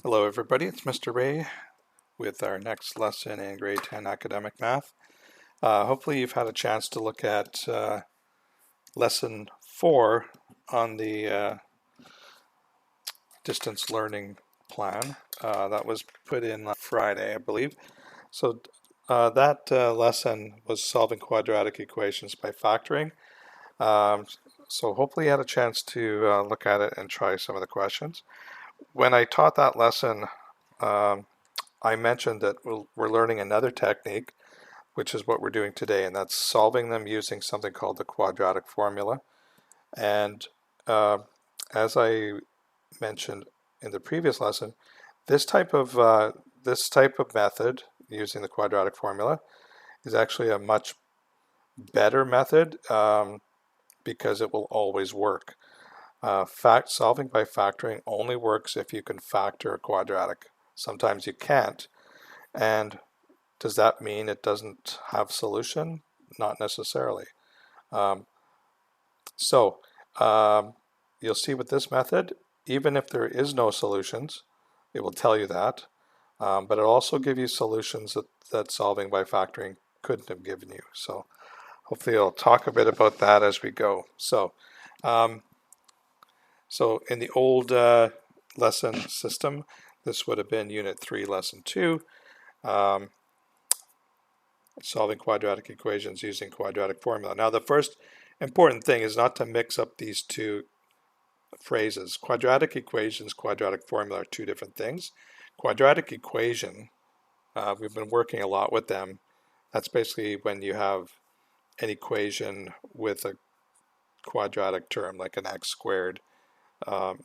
Hello everybody, it's Mr. Ray with our next lesson in grade 10 academic math. Hopefully you've had a chance to look at lesson 4 on the distance learning plan. That was put in last Friday, I believe. So that lesson was solving quadratic equations by factoring. So hopefully you had a chance to look at it and try some of the questions. When I taught that lesson, I mentioned that we're learning another technique, which is what we're doing today, and that's solving them using something called the quadratic formula. And as I mentioned in the previous lesson, this type of method using the quadratic formula is actually a much better method because it will always work. Solving by factoring only works if you can factor a quadratic. Sometimes you can't. And does that mean it doesn't have solution? Not necessarily. So you'll see with this method, even if there is no solutions, it will tell you that. But it'll also give you solutions that solving by factoring couldn't have given you. So hopefully I'll talk a bit about that as we go. So in the old lesson system, this would have been Unit 3, Lesson 2, solving quadratic equations using quadratic formula. Now, the first important thing is not to mix up these two phrases. Quadratic equations, quadratic formula are two different things. Quadratic equation, we've been working a lot with them. That's basically when you have an equation with a quadratic term, like an x squared.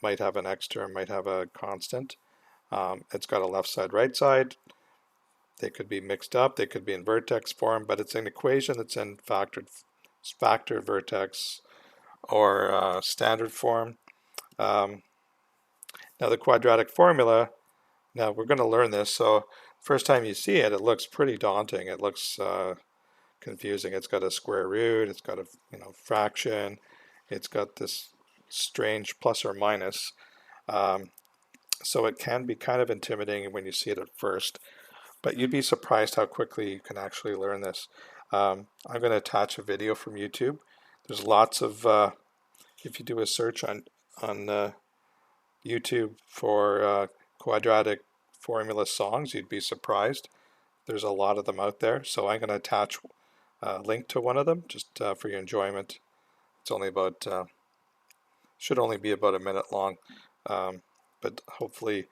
Might have an x term, might have a constant. It's got a left side, right side. They could be mixed up, they could be in vertex form, but it's an equation that's in factored vertex or standard form. Now the quadratic formula, now we're going to learn this, so first time you see it, it looks pretty daunting. It looks confusing. It's got a square root, it's got a fraction, it's got this strange plus or minus. So it can be kind of intimidating when you see it at first, but you'd be surprised how quickly you can actually learn this. I'm going to attach a video from YouTube. There's lots of, if you do a search on YouTube for quadratic formula songs, you'd be surprised. There's a lot of them out there. So I'm going to attach a link to one of them just for your enjoyment. It's only about, should only be about a minute long, but hopefully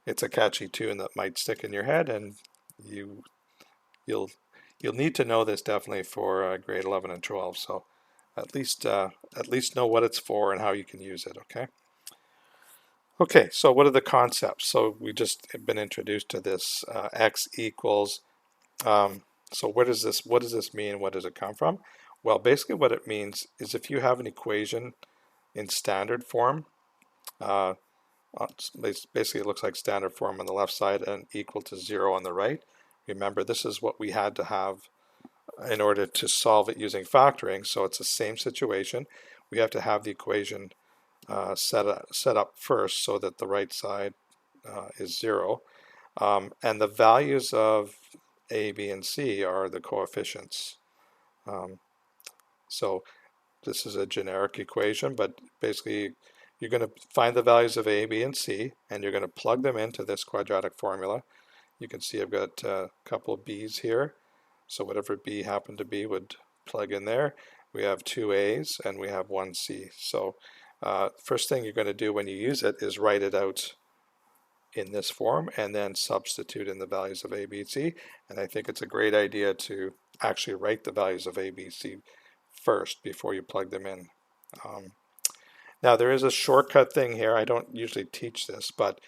it's a catchy tune that might stick in your head, and you'll need to know this definitely for grade 11 and 12. So at least know what it's for and how you can use it. Okay, so what are the concepts? So we just have been introduced to this x equals. So what does this mean? What does it come from? Well, basically what it means is if you have an equation in standard form, basically it looks like standard form on the left side and equal to 0 on the right. Remember, this is what we had to have in order to solve it using factoring. So it's the same situation. We have to have the equation set up first so that the right side is 0. And the values of a, b, and c are the coefficients. So this is a generic equation, but basically you're going to find the values of a, b, and c, and you're going to plug them into this quadratic formula. You can see I've got a couple of b's here, so whatever b happened to be would plug in there. We have two a's and we have one c. So first thing you're going to do when you use it is write it out in this form and then substitute in the values of a, b, c. And I think it's a great idea to actually write the values of a, b, c first before you plug them in. Now there is a shortcut thing here. I don't usually teach this, but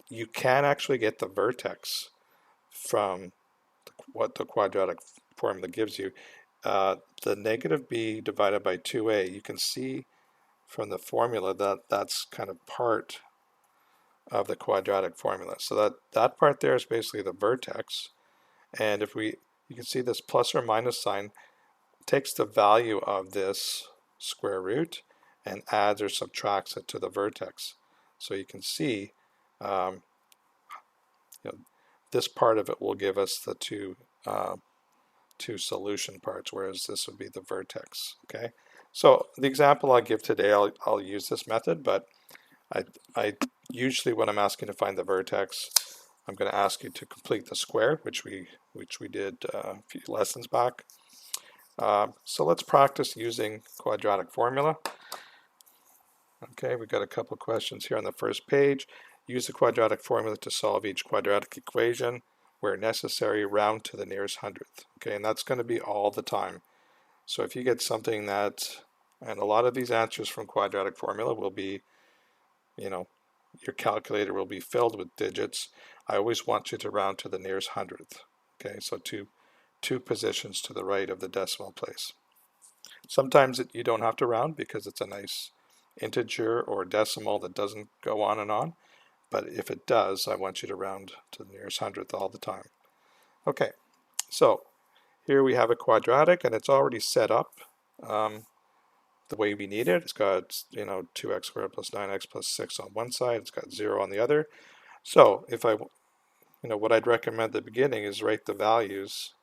you can actually get the vertex from what the quadratic formula gives you. The negative b divided by 2a, you can see from the formula that that's kind of part of the quadratic formula. So that part there is basically the vertex. And if you can see this plus or minus sign takes the value of this square root and adds or subtracts it to the vertex. So you can see this part of it will give us the two solution parts, whereas this would be the vertex. Okay, so the example I give today, I'll use this method, but I usually when I'm asking to find the vertex, I'm going to ask you to complete the square, which we did a few lessons back. So let's practice using quadratic formula. Okay, we've got a couple questions here on the first page. Use the quadratic formula to solve each quadratic equation. Where necessary, round to the nearest hundredth. Okay, and that's going to be all the time. So if you get something that, and a lot of these answers from quadratic formula will be, your calculator will be filled with digits. I always want you to round to the nearest hundredth. Okay, so two positions to the right of the decimal place. Sometimes you don't have to round because it's a nice integer or decimal that doesn't go on and on. But if it does, I want you to round to the nearest hundredth all the time. Okay, so here we have a quadratic, and it's already set up the way we need it. It's got 2x squared plus 9x plus 6 on one side. It's got 0 on the other. So if what I'd recommend at the beginning is write the values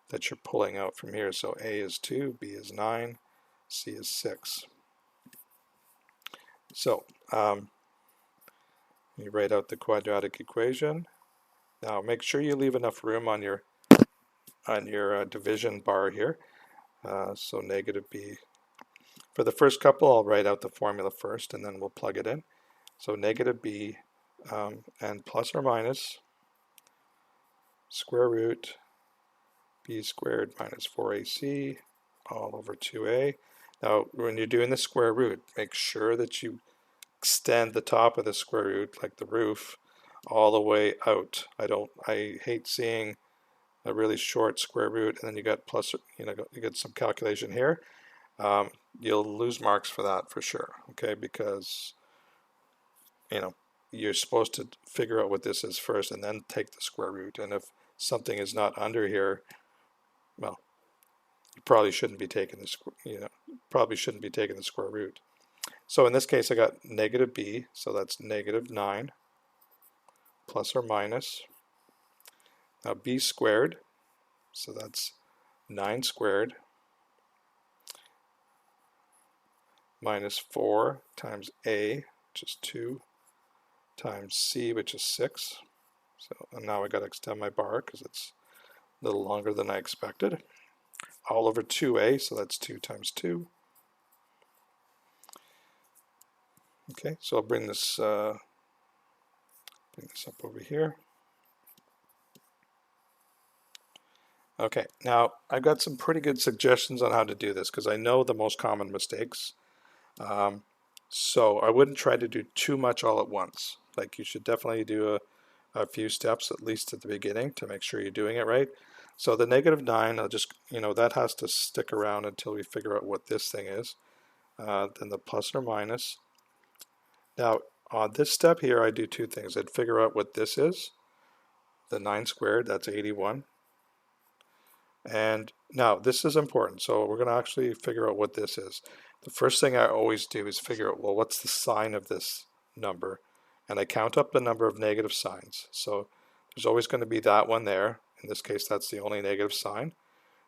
that you're pulling out from here. So a is 2, b is 9, c is 6. So you write out the quadratic equation. Now make sure you leave enough room on your division bar here. So negative b. For the first couple, I'll write out the formula first, and then we'll plug it in. So negative b and plus or minus square root b squared minus 4ac all over 2a. Now, when you're doing the square root, make sure that you extend the top of the square root, like the roof, all the way out. I hate seeing a really short square root and then you got plus, you get some calculation here. You'll lose marks for that for sure, okay, because you're supposed to figure out what this is first and then take the square root. And if something is not under here, well, you probably shouldn't be taking the square root. So in this case, I got negative b, so that's negative 9 plus or minus. Now b squared, so that's 9 squared minus 4 times a, which is 2, times c, which is 6. So and now I got to extend my bar because it's a little longer than I expected. All over 2a, so that's 2 times 2. Okay, so I'll bring this up over here. Okay, now I've got some pretty good suggestions on how to do this because I know the most common mistakes. So I wouldn't try to do too much all at once. Like you should definitely do a few steps at least at the beginning to make sure you're doing it right. So the negative 9, I'll just, that has to stick around until we figure out what this thing is. Then the plus or minus. Now on this step here, I do two things. I'd figure out what this is. The 9 squared, that's 81. And now this is important. So we're going to actually figure out what this is. The first thing I always do is figure out, well, what's the sign of this number? And I count up the number of negative signs. So there's always going to be that one there. In this case, that's the only negative sign.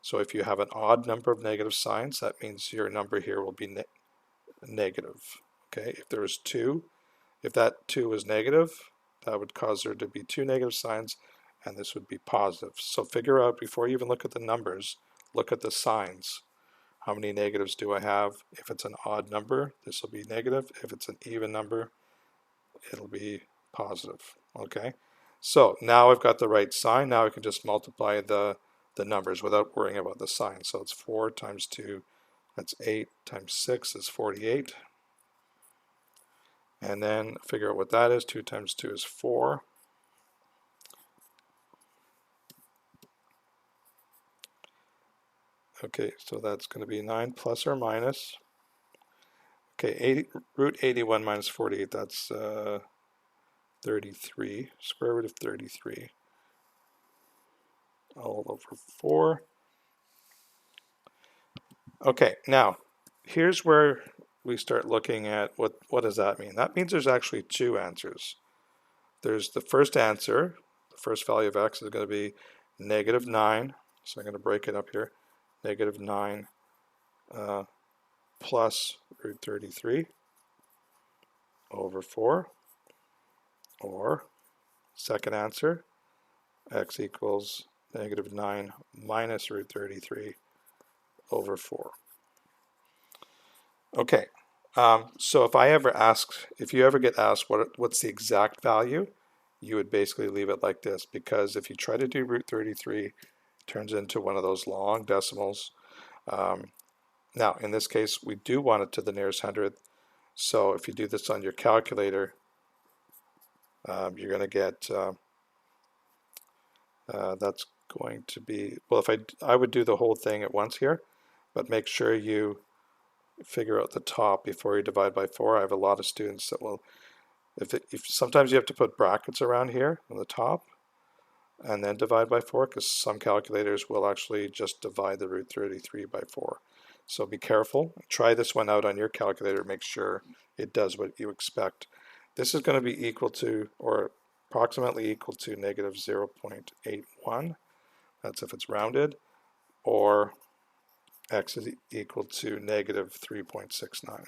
So if you have an odd number of negative signs, that means your number here will be negative. Okay, if there was 2, if that 2 was negative, that would cause there to be 2 negative signs, and this would be positive. So figure out, before you even look at the numbers, look at the signs. How many negatives do I have? If it's an odd number, this will be negative. If it's an even number, it'll be positive. Okay, so now I've got the right sign. Now I can just multiply the numbers without worrying about the sign. So it's 4 times 2, that's 8, times 6 is 48. And then figure out what that is. 2 times 2 is 4. Okay, so that's going to be 9 plus or minus. Okay, root 81 minus 48, that's 33. Square root of 33. All over 4. Okay, now here's where we start looking at what does that mean? That means there's actually two answers. There's the first answer, The first value of x is going to be negative 9. So I'm going to break it up here. Negative 9 plus root 33 over 4. Or, second answer, x equals negative 9 minus root 33 over 4. Okay, so if you ever get asked what's the exact value, you would basically leave it like this, because if you try to do root 33, it turns into one of those long decimals. Now, in this case, we do want it to the nearest hundredth, so if you do this on your calculator, you're going to get, that's going to be, well, if I would do the whole thing at once here, but make sure you figure out the top before you divide by 4. I have a lot of students that will, if sometimes you have to put brackets around here on the top and then divide by 4, because some calculators will actually just divide the root 33 by 4. So be careful. Try this one out on your calculator. Make sure it does what you expect. This is going to be equal to, or approximately equal to, negative 0.81. That's if it's rounded. Or x is equal to negative 3.69.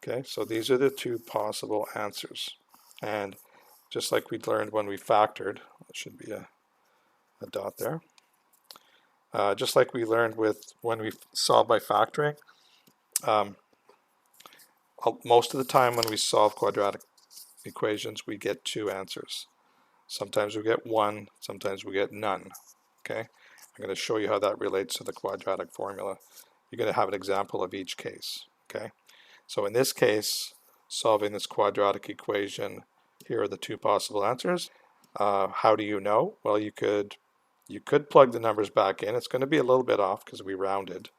Okay, so these are the two possible answers. And just like we learned when we factored, there should be a dot there. Just like we learned when we solve by factoring, most of the time when we solve quadratic equations, we get two answers. Sometimes we get one, sometimes we get none. Okay, I'm going to show you how that relates to the quadratic formula. You're going to have an example of each case. Okay, so in this case, solving this quadratic equation, here are the two possible answers. How do you know? Well, you could plug the numbers back in. It's going to be a little bit off because we rounded,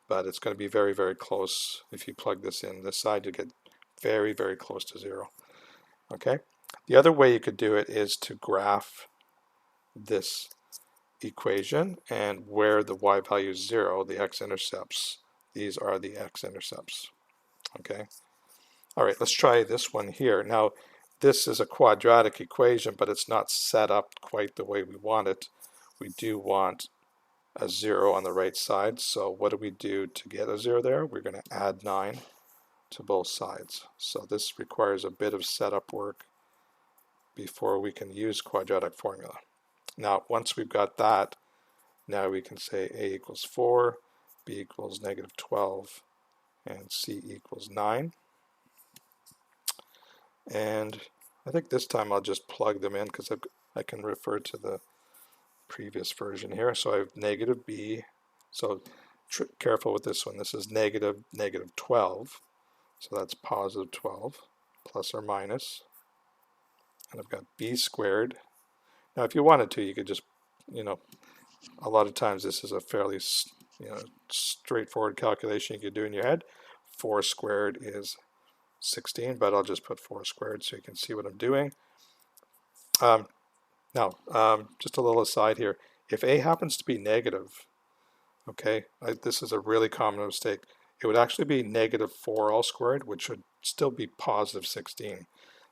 but it's going to be very, very close. If you plug this in this side, you get very, very close to 0. Okay. The other way you could do it is to graph this equation, and where the y value is 0, the x-intercepts, these are the x-intercepts. Okay. All right, let's try this one here. Now, this is a quadratic equation, but it's not set up quite the way we want it. We do want a 0 on the right side, so what do we do to get a 0 there? We're going to add 9 to both sides. So this requires a bit of setup work before we can use quadratic formula. Now, once we've got that, now we can say a equals 4, b equals negative 12, and c equals 9. And I think this time I'll just plug them in because I can refer to the previous version here. So I have negative b. So careful with this one. This is negative 12. So that's positive 12 plus or minus. And I've got b squared. Now if you wanted to, you could just, a lot of times this is a fairly straightforward calculation you could do in your head. 4 squared is 16, but I'll just put 4 squared so you can see what I'm doing. Now, just a little aside here. If a happens to be negative, okay, this is a really common mistake. It would actually be negative 4 all squared, which would still be positive 16.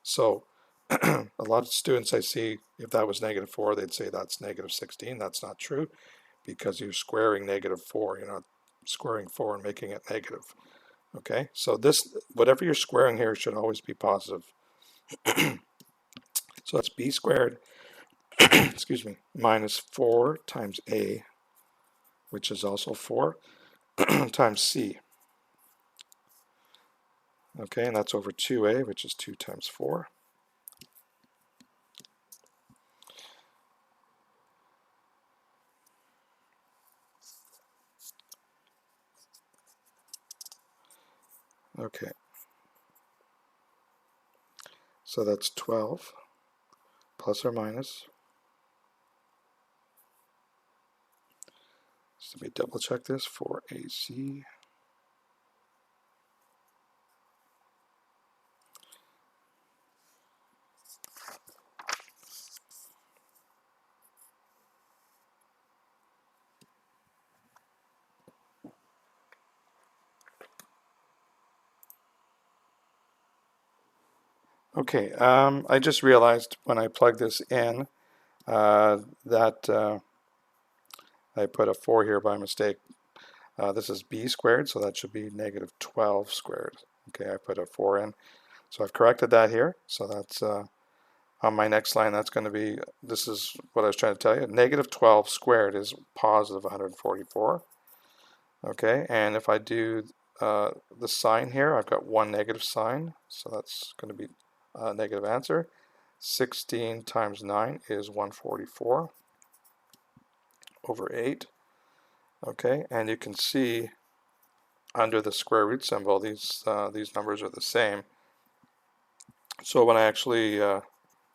So a lot of students I see, if that was negative 4, they'd say that's negative 16. That's not true because you're squaring negative 4. You're not squaring 4 and making it negative. Okay, so this, whatever you're squaring here should always be positive. So that's b squared, excuse me, minus 4 times a, which is also 4, times c. Okay, and that's over 2a, which is 2 times 4. Okay, so that's 12 plus or minus. So let me double check this for AC. Okay, I just realized when I plug this in that I put a 4 here by mistake. This is b squared, so that should be negative 12 squared. Okay, I put a 4 in. So I've corrected that here. So that's on my next line, that's going to be, this is what I was trying to tell you. Negative 12 squared is positive 144. Okay, and if I do the sign here, I've got one negative sign, so that's going to be a negative answer. 16 times 9 is 144 over 8. Okay, and you can see under the square root symbol, these numbers are the same. So when I actually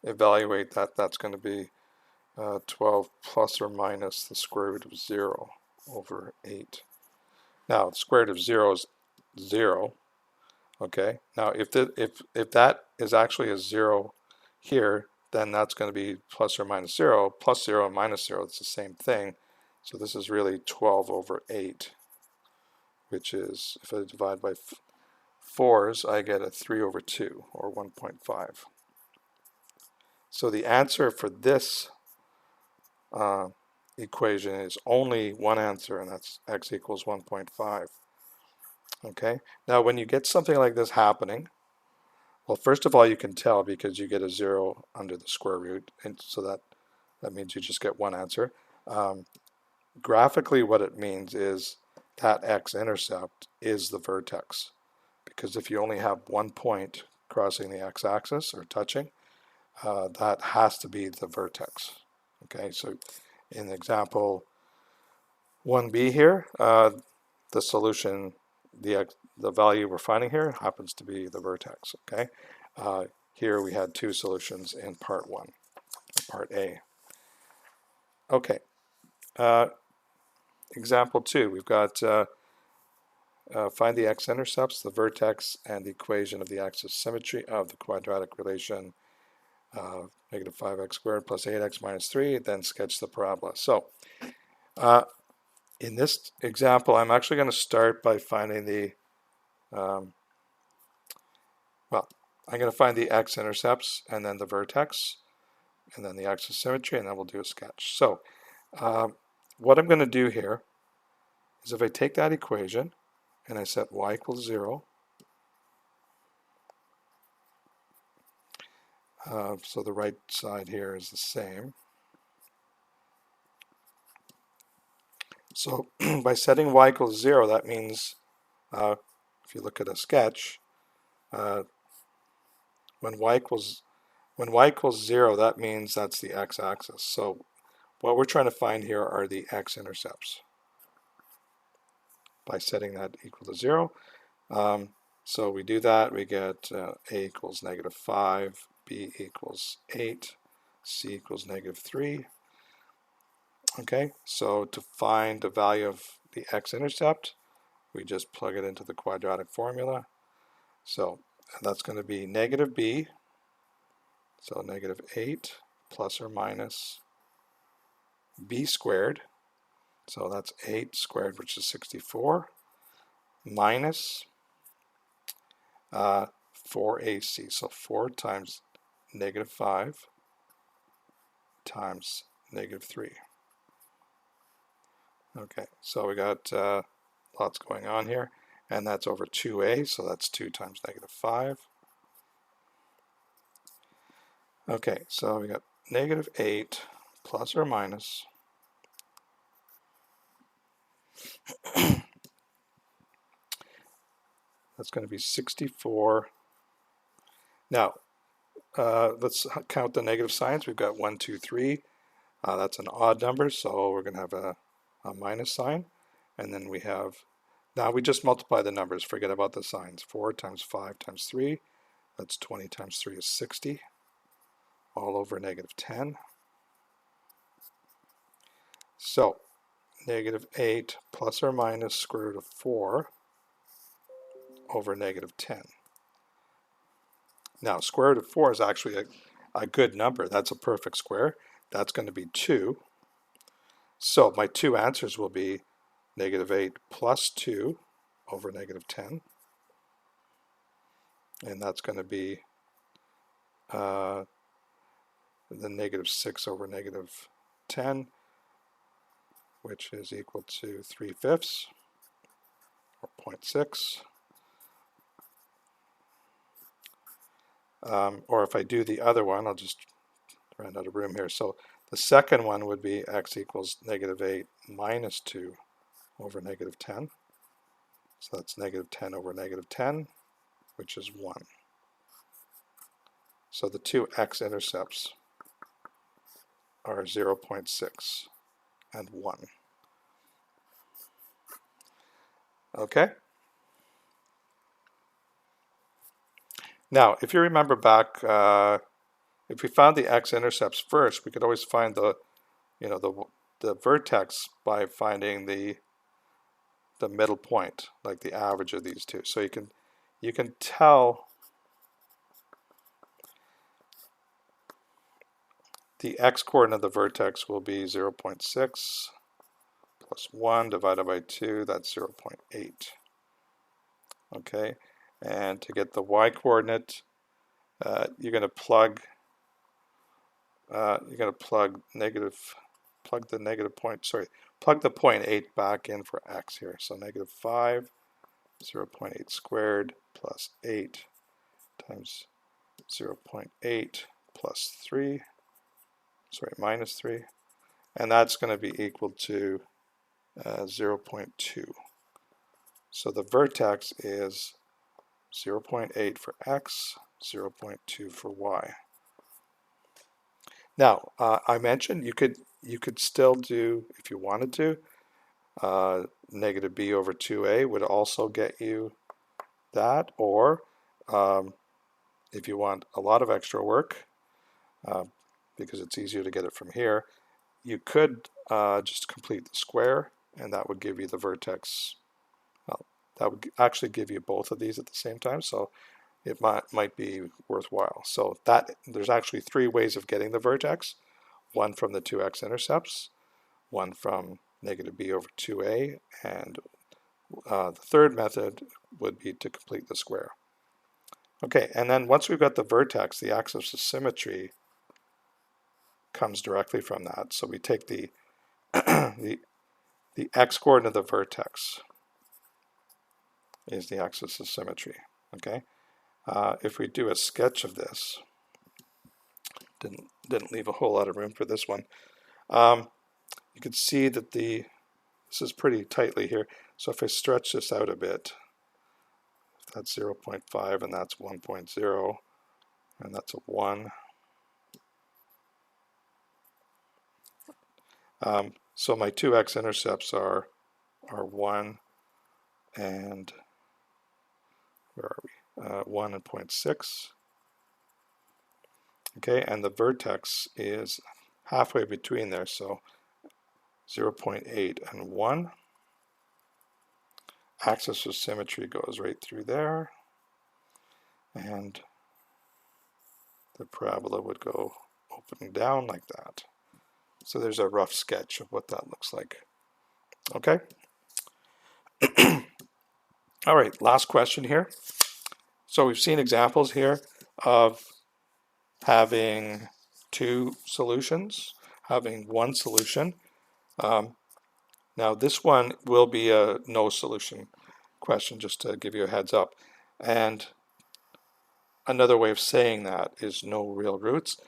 evaluate that, that's going to be 12 plus or minus the square root of 0 over 8. Now, the square root of 0 is 0. Okay, now if that is actually a 0 here, then that's going to be plus or minus 0. Plus 0 and minus 0, it's the same thing. So this is really 12 over 8, which is, if I divide by 4s, I get a 3 over 2, or 1.5. So the answer for this equation is only one answer, and that's x equals 1.5. Okay, now when you get something like this happening, well, first of all, you can tell because you get a 0 under the square root, and so that means you just get one answer. Graphically, what it means is that x-intercept is the vertex, because if you only have one point crossing the x-axis or touching, that has to be the vertex. Okay, so in example 1b here, the solution, the value we're finding here happens to be the vertex. Okay, here we had two solutions in part 1, part A. Okay, example 2, we've got find the x-intercepts, the vertex, and the equation of the axis symmetry of the quadratic relation negative 5x squared plus 8x minus 3, then sketch the parabola. So in this example, I'm actually going to start by finding the, well, I'm going to find the x-intercepts and then the vertex and then the axis symmetry, and then we'll do a sketch. So what I'm going to do here is if I take that equation and I set y equals 0, so the right side here is the same. So by setting y equals 0, that means, if you look at a sketch, when y equals 0, that means that's the x-axis. So what we're trying to find here are the x-intercepts by setting that equal to 0. So we do that, we get a equals negative 5, b equals 8, c equals negative 3. Okay, so to find the value of the x-intercept, we just plug it into the quadratic formula. So that's going to be negative b, so negative 8 plus or minus b squared, so that's 8 squared, which is 64, minus 4ac, so 4 times negative 5 times negative 3. Okay, so we got lots going on here, and that's over 2a, so that's 2 times negative 5. Okay, so we got negative 8 plus or minus that's going to be 64. Now, let's count the negative signs. We've got 1, 2, 3. That's an odd number, so we're going to have a minus sign. And then we have, now we just multiply the numbers, forget about the signs. 4 times 5 times 3, that's 20 times 3 is 60, all over negative 10. So, negative 8 plus or minus square root of 4 over negative 10. Now, square root of 4 is actually a good number. That's a perfect square. That's going to be 2. So my two answers will be negative 8 plus 2 over negative 10. And that's going to be the negative 6 over negative 10, which is equal to 3/5, or 0.6. Or if I do the other one, I'll just run out of room here. So the second one would be x equals negative 8 minus 2 over negative 10. So that's negative 10 over negative 10, which is 1. So the two x-intercepts are 0.6 and 1. Okay? Now, if you remember back, if we found the x-intercepts first, we could always find the vertex by finding the middle point, like the average of these two. So you can tell the x-coordinate of the vertex will be 0.6 plus 1 divided by 2, that's 0.8. Okay, and to get the y-coordinate, you're going to plug plug the point 8 back in for x here. So negative 5, 0.8 squared plus 8 times 0.8 plus 3, minus 3, and that's going to be equal to 0.2. So the vertex is 0.8 for x, 0.2 for y. Now, I mentioned you could still do, if you wanted to, negative b over 2a would also get you that, or if you want a lot of extra work, because it's easier to get it from here, you could just complete the square, and that would give you the vertex. Well, that would actually give you both of these at the same time, so it might be worthwhile. So that there's actually 3 ways of getting the vertex: one from the two x-intercepts, one from negative b over 2a, and the third method would be to complete the square. Okay, and then once we've got the vertex, the axis of symmetry comes directly from that. So we take the the x-coordinate of the vertex is the axis of symmetry. Okay, if we do a sketch of this, didn't leave a whole lot of room for this one. You can see that this is pretty tightly here. So if I stretch this out a bit, that's 0.5 and that's 1.0, and that's a 1. So my two x-intercepts are 1 and, where are we? 1 and 0.6. Okay, and the vertex is halfway between there, so 0.8 and 1. Axis of symmetry goes right through there, and the parabola would go opening down like that. So there's a rough sketch of what that looks like. Okay. All right, last question here. So we've seen examples here of having 2 solutions, having 1 solution. Now this one will be a no solution question, just to give you a heads up. And another way of saying that is no real roots.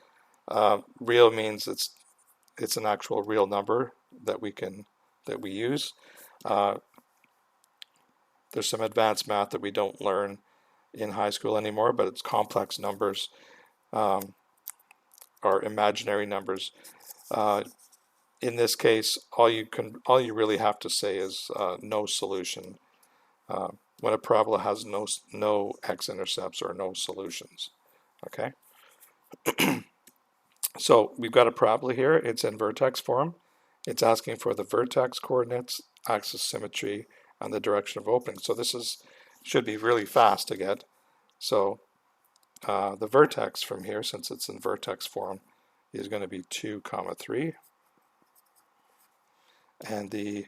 Real means it's an actual real number that we use. There's some advanced math that we don't learn in high school anymore, but it's complex numbers, or imaginary numbers. In this case, all you really have to say is no solution when a parabola has no x-intercepts or no solutions. Okay. So we've got a parabola here. It's in vertex form. It's asking for the vertex coordinates, axis symmetry, and the direction of opening. So this should be really fast to get. So the vertex from here, since it's in vertex form, is going to be 2, 3. And the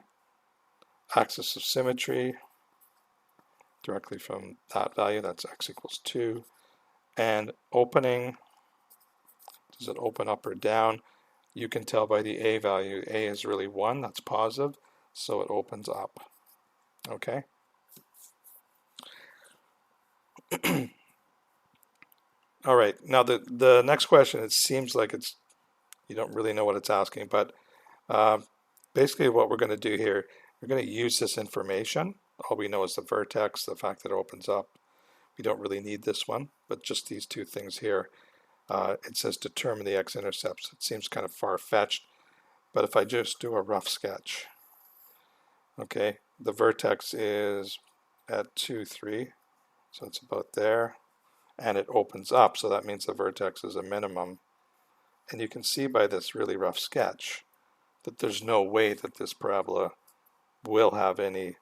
axis of symmetry, directly from that value, that's x equals 2. And opening Does it open up or down? You can tell by the A value. A is really 1, that's positive, so it opens up. Okay? All right, now the next question, it seems like you don't really know what it's asking, but basically what we're going to do here, we're going to use this information. All we know is the vertex, the fact that it opens up. We don't really need this one, but just these two things here. It says determine the x-intercepts. It seems kind of far-fetched, but if I just do a rough sketch, okay, the vertex is at 2, 3, so it's about there, and it opens up, so that means the vertex is a minimum. And you can see by this really rough sketch that there's no way that this parabola will have any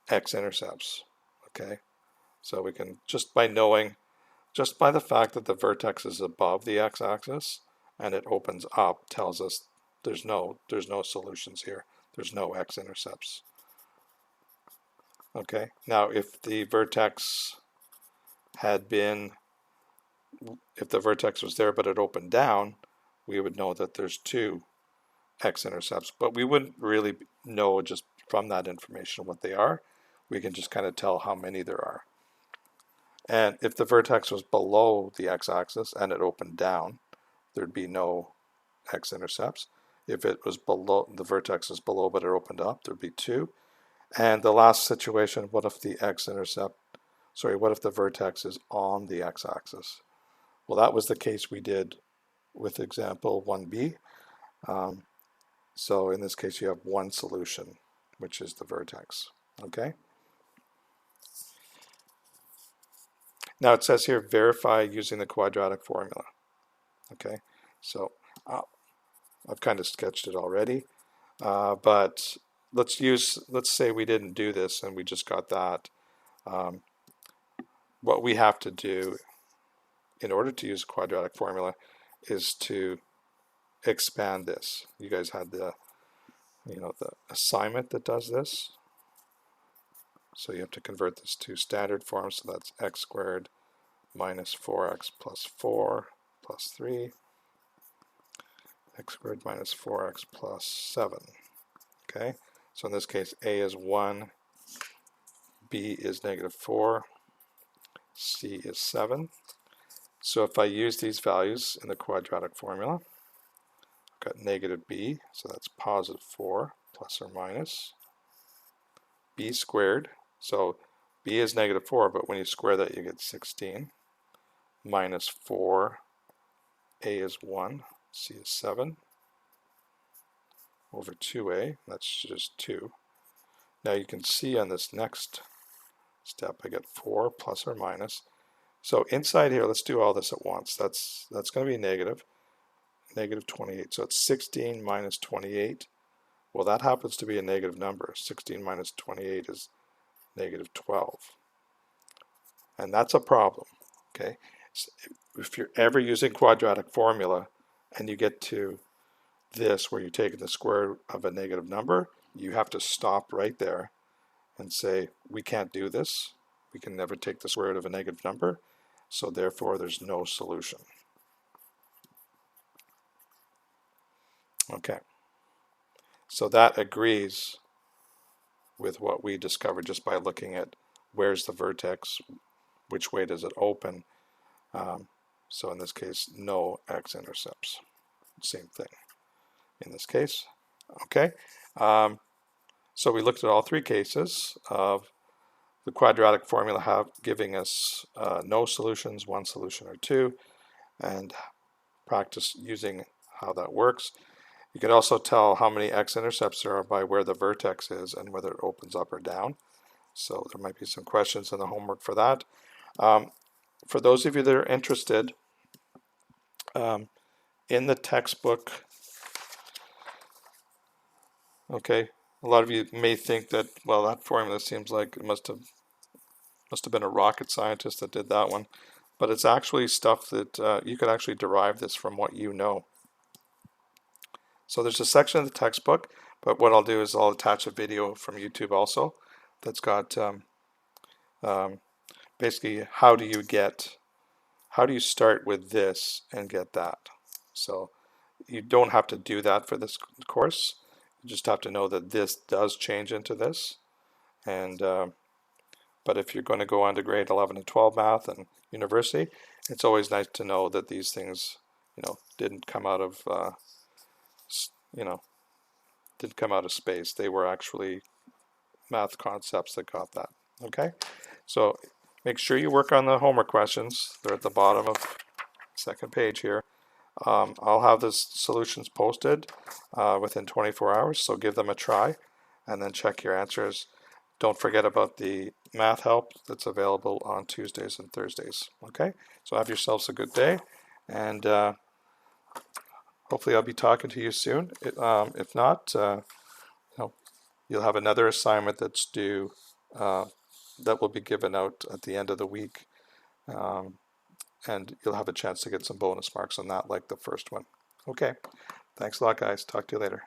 x-intercepts, okay? So we can, just by the fact that the vertex is above the x-axis and it opens up, tells us there's no solutions here. There's no x-intercepts. Okay, now if the vertex was there but it opened down, we would know that there's 2 x-intercepts, but we wouldn't really know just from that information what they are. We can just kind of tell how many there are. And if the vertex was below the x-axis and it opened down, there'd be no x-intercepts. If it was below, the vertex is below but it opened up, there'd be 2. And the last situation, what if the vertex is on the x-axis? Well, that was the case we did with example 1b. So in this case, you have one solution, which is the vertex. Okay. Now it says here, verify using the quadratic formula. Okay. So I've kind of sketched it already, but let's say we didn't do this and we just got that. What we have to do in order to use a quadratic formula is to expand this. You guys had the assignment that does this. So you have to convert this to standard form. So that's x squared minus 4x plus 4 plus 3. X squared minus 4x plus 7. Okay, so in this case, a is 1, b is negative 4, c is 7. So if I use these values in the quadratic formula, I've got negative b, so that's positive 4 plus or minus b squared. So b is negative 4, but when you square that, you get 16. Minus 4, a is 1, c is 7. Over 2a, that's just 2. Now you can see on this next step, I get 4 plus or minus. So inside here, let's do all this at once. That's going to be negative 28. So it's 16 minus 28. Well, that happens to be a negative number. 16 minus 28 is negative 12. And that's a problem, okay? So if you're ever using quadratic formula and you get to this where you're taking the square of a negative number, you have to stop right there and say, we can't do this. We can never take the square root of a negative number, so therefore there's no solution. Okay, so that agrees with what we discovered just by looking at where's the vertex, which way does it open. So in this case, no x-intercepts. Same thing in this case. Okay, so we looked at all 3 cases of the quadratic formula giving us no solutions, 1 solution, or 2, and practice using how that works. You can also tell how many x-intercepts there are by where the vertex is and whether it opens up or down. So there might be some questions in the homework for that. For those of you that are interested, in the textbook, okay, a lot of you may think that, well, that formula seems like it must have been a rocket scientist that did that one, but it's actually stuff that you could actually derive this from what you know. So there's a section of the textbook, but what I'll do is I'll attach a video from YouTube also that's got basically how do you start with this and get that. So you don't have to do that for this course. You just have to know that this does change into this. And but if you're going to go on to grade 11 and 12 math and university, it's always nice to know that these things, didn't come out of, didn't come out of space. They were actually math concepts that got that. Okay, so make sure you work on the homework questions. They're at the bottom of the second page here. I'll have the solutions posted within 24 hours, so give them a try and then check your answers. Don't forget about the math help that's available on Tuesdays and Thursdays. Okay, so have yourselves a good day, and hopefully I'll be talking to you soon. If not, you'll have another assignment that's due that will be given out at the end of the week, and you'll have a chance to get some bonus marks on that, like the first one. Okay, thanks a lot, guys. Talk to you later.